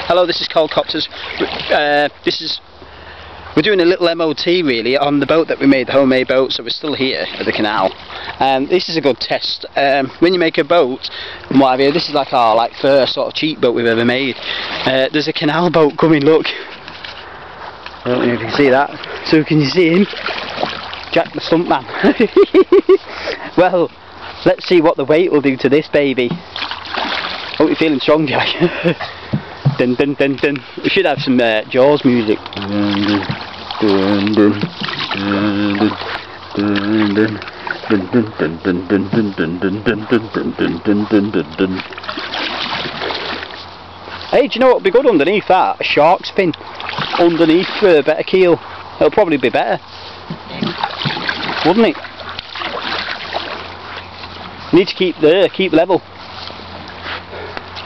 Hello, this is Colscopters. We're doing a little MOT really on the boat that we made, the homemade boat, so we're still here at the canal. This is a good test. When you make a boat and what have you, this is like our first sort of cheap boat we've ever made. There's a canal boat coming, look. I don't know if you can see that. So can you see him? Jack the stuntman. Well, let's see what the weight will do to this baby. Hope you're feeling strong, Jack. Dun dun dun dun. We should have some Jaws music. Dun dun dun dun dun dun dun dun dun. Hey, do you know what would be good underneath that? A shark's fin underneath for a better keel. It'll probably be better, wouldn't it? You need to keep level.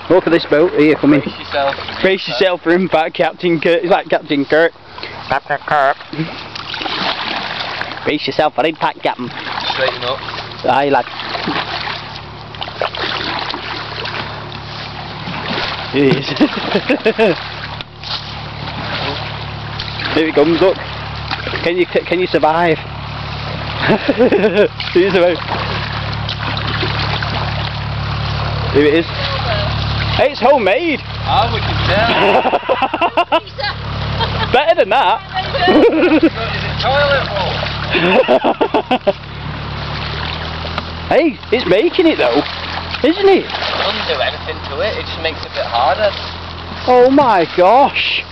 Go for this boat here, come in. Brace yourself for impact, Captain Kirk. It's like Captain Kirk. Brace yourself for impact, Captain. Straighten up. Aye, lad. Here he is. Here he comes, look. Can you survive? Can you survive? Here it is. Hey, it's homemade! Oh, we can tell! Better than that! Is it toilet roll? Hey, it's making it though, isn't it? It doesn't do anything to it, it just makes it a bit harder. Oh my gosh!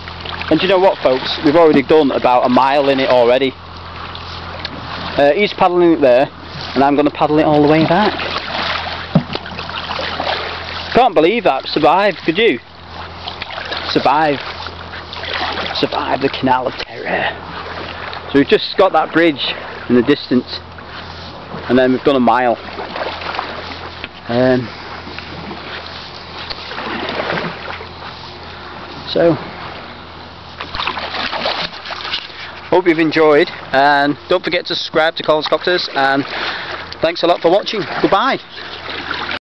And do you know what, folks? We've already done about a mile in it already. He's paddling it there, and I'm going to paddle it all the way back. Can't believe that. Survived, could you? Survive the Canal of Terror. So we've just got that bridge in the distance, and then we've done a mile. So hope you've enjoyed, and don't forget to subscribe to Colscopters, and thanks a lot for watching. Goodbye.